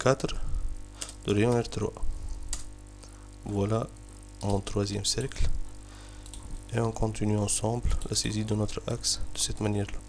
4 de rayon R3. Voilà mon troisième cercle. Et on continue ensemble la saisie de notre axe de cette manière-là.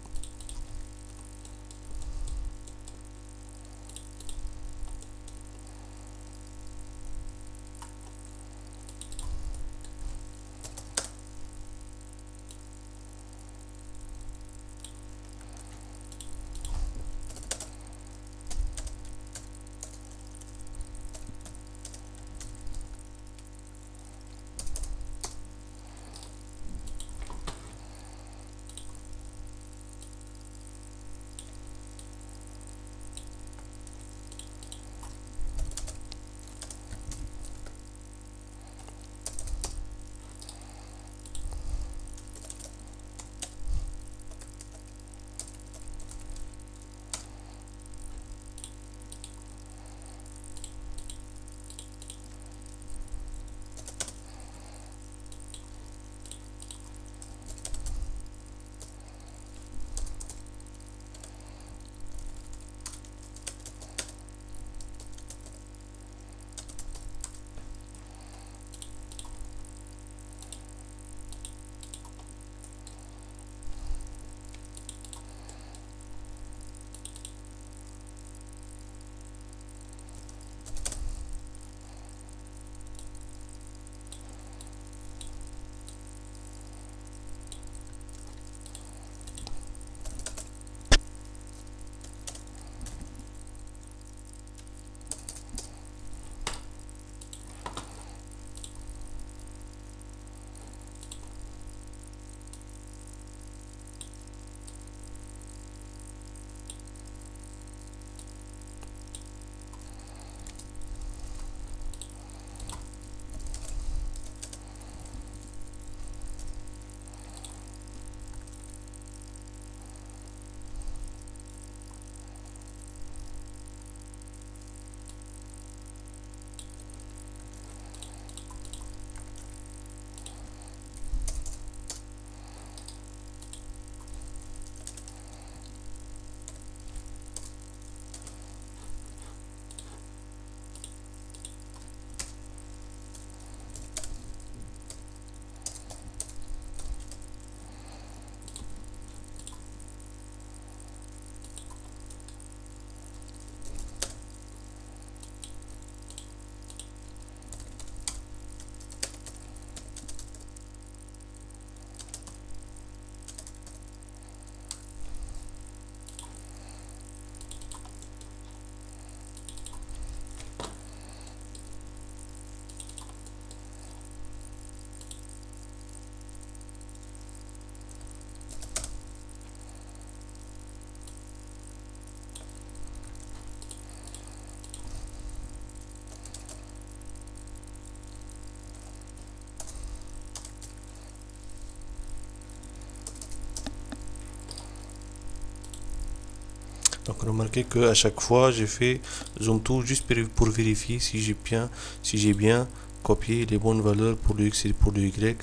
Donc remarquez que à chaque fois j'ai fait zoom to juste pour vérifier si j'ai bien copié les bonnes valeurs pour le x et pour le y,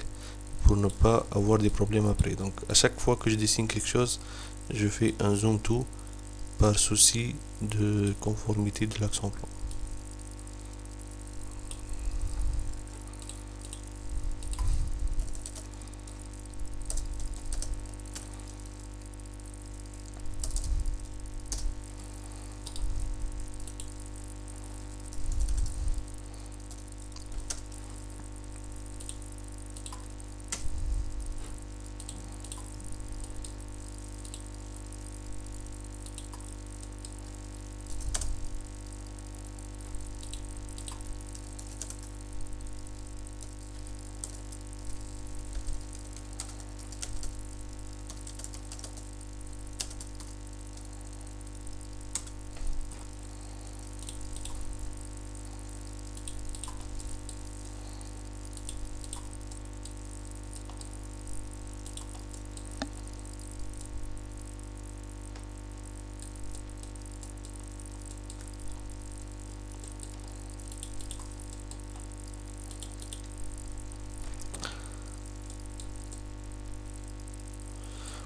pour ne pas avoir des problèmes après. Donc à chaque fois que je dessine quelque chose, je fais un zoom to par souci de conformité de l'axe en plan.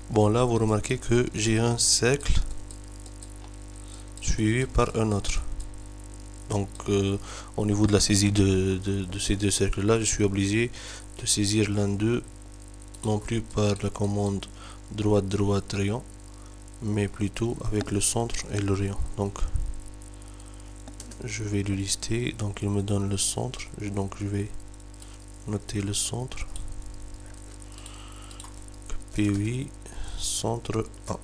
Bon, là, vous remarquez que j'ai un cercle suivi par un autre. Donc au niveau de la saisie de ces deux cercles là, je suis obligé de saisir l'un d'eux non plus par la commande droite rayon, mais plutôt avec le centre et le rayon. Donc je vais le lister, donc il me donne le centre, donc je vais noter le centre, P8 centre A.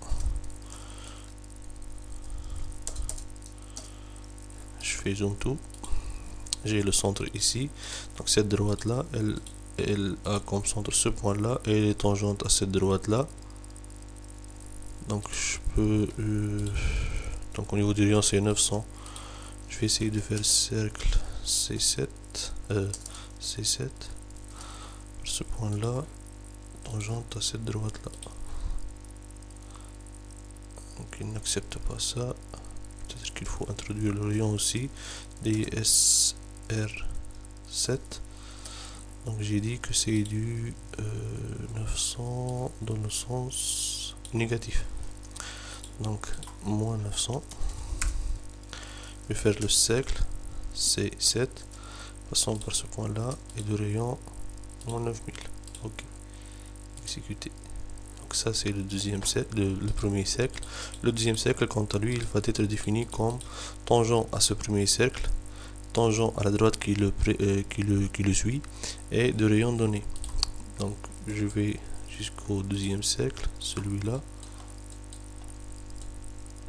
Je fais zoom tout, j'ai le centre ici, donc cette droite là elle a comme centre ce point là et elle est tangente à cette droite là. Donc je peux donc au niveau du rayon c'est 900. Je vais essayer de faire cercle C7 C7 ce point là tangente à cette droite là. Donc il n'accepte pas ça. Peut-être qu'il faut introduire le rayon aussi. DSR7. Donc j'ai dit que c'est du 900 dans le sens négatif. Donc moins 900. Je vais faire le cercle C7 passant par ce point là et le rayon moins 9000. Ok, exécuter. Donc ça c'est le deuxième cercle, le premier cercle. Le deuxième cercle quant à lui il va être défini comme tangent à ce premier cercle, tangent à la droite qui le suit et de rayon donné. Donc je vais jusqu'au deuxième cercle, celui-là.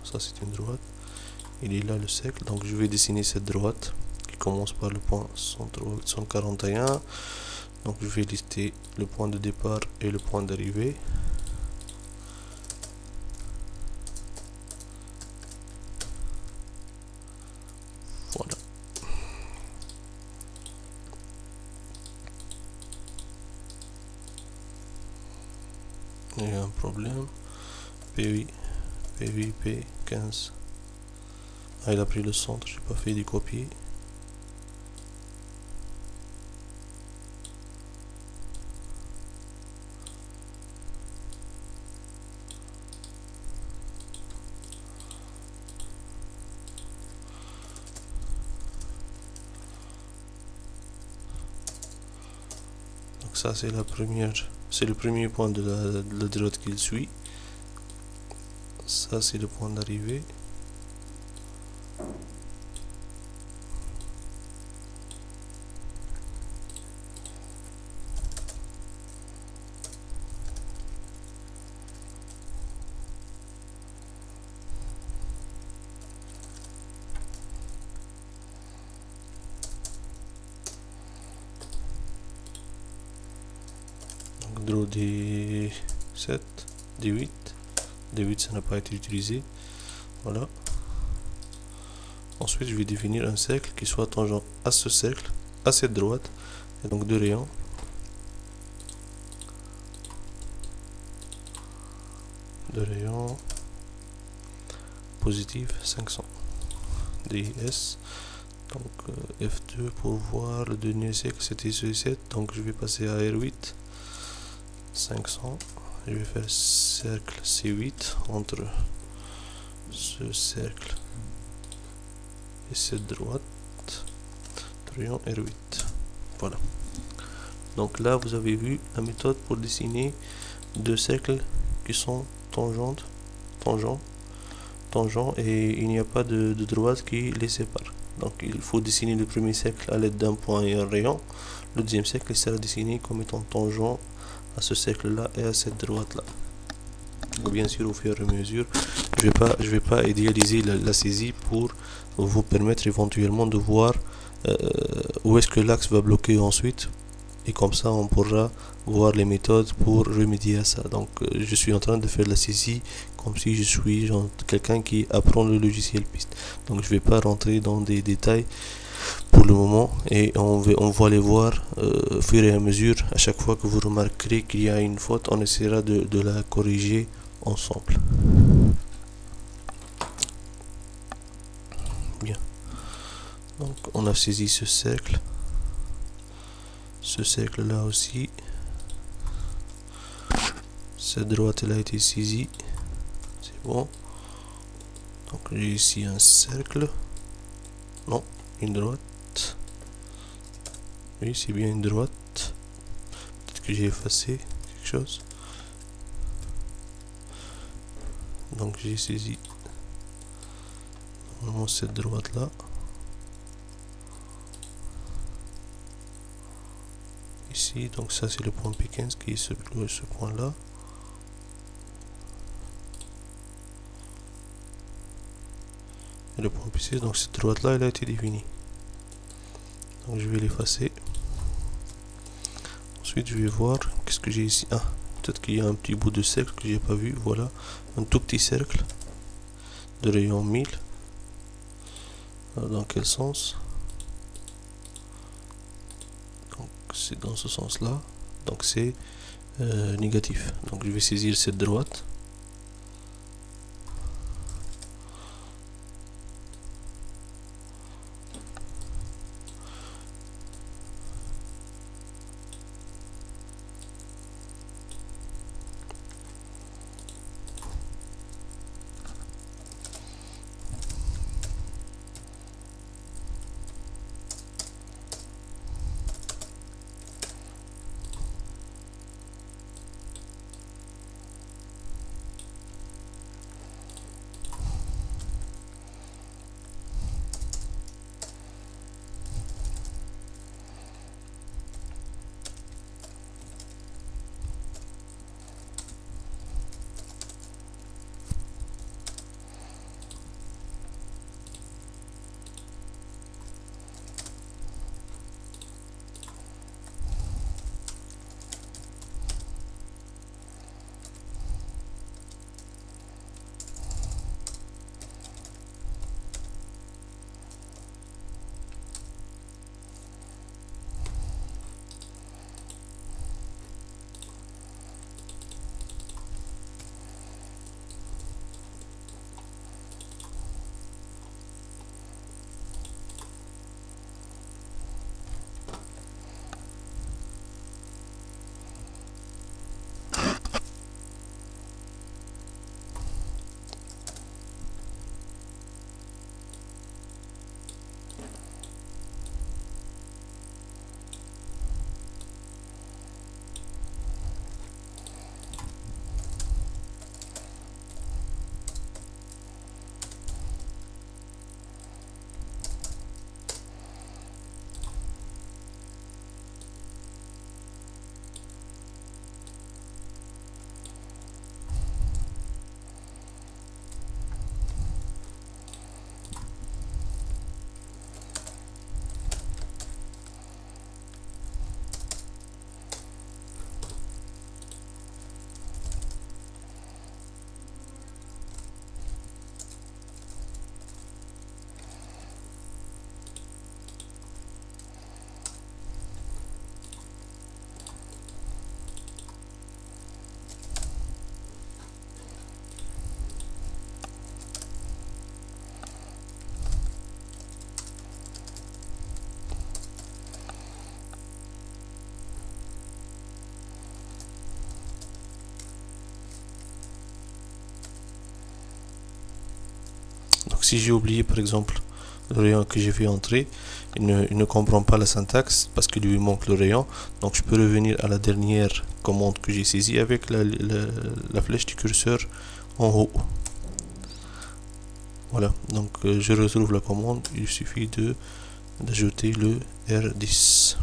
Ça c'est une droite. Il est là le cercle, donc je vais dessiner cette droite qui commence par le point 141. Donc je vais lister le point de départ et le point d'arrivée. Voilà. Il y a un problème. P8, P8, P15. Ah, il a pris le centre, j'ai pas fait du copier. Donc ça c'est la première, c'est le premier point de la droite qu'il suit. Ça c'est le point d'arrivée. Draw D7, D8, D8 ça n'a pas été utilisé, voilà. Ensuite je vais définir un cercle qui soit tangent à ce cercle, à cette droite, et donc deux rayons. Deux rayons positif 500. DS. Donc F2 pour voir le dernier cercle c'était C7, donc je vais passer à R8. 500. Je vais faire cercle C8 entre ce cercle et cette droite, rayon R8. Voilà. Donc là vous avez vu la méthode pour dessiner deux cercles qui sont tangents, et il n'y a pas de droite qui les sépare. Donc il faut dessiner le premier cercle à l'aide d'un point et un rayon. Le deuxième cercle sera dessiné comme étant tangent à ce cercle là et à cette droite là. Bien sûr au fur et à mesure je vais pas idéaliser la saisie pour vous permettre éventuellement de voir où est-ce que l'axe va bloquer ensuite, et comme ça on pourra voir les méthodes pour remédier à ça. Donc je suis en train de faire la saisie comme si je suis quelqu'un qui apprend le logiciel piste, donc je vais pas rentrer dans des détails pour le moment, et on va les voir au fur et à mesure. À chaque fois que vous remarquerez qu'il y a une faute, on essaiera de la corriger ensemble. Bien, donc on a saisi ce cercle là aussi, cette droite elle a été saisie, c'est bon. Donc j'ai ici un cercle, non, une droite. Oui, c'est bien une droite. Peut-être que j'ai effacé quelque chose. Donc j'ai saisi normalement cette droite là. Ici, donc ça c'est le point P15 qui est ce point là. Et le point P6, donc cette droite là elle a été définie. Donc je vais l'effacer. Ensuite je vais voir qu'est-ce que j'ai ici. Ah, peut-être qu'il y a un petit bout de cercle que j'ai pas vu. Voilà, un tout petit cercle de rayon 1000. Dans quel sens? Donc c'est dans ce sens là. Donc c'est négatif. Donc je vais saisir cette droite. Donc si j'ai oublié par exemple le rayon que j'ai fait entrer, il ne comprend pas la syntaxe parce qu'il lui manque le rayon. Donc je peux revenir à la dernière commande que j'ai saisie avec la flèche du curseur en haut. Voilà, donc je retrouve la commande, il suffit d'ajouter le R10.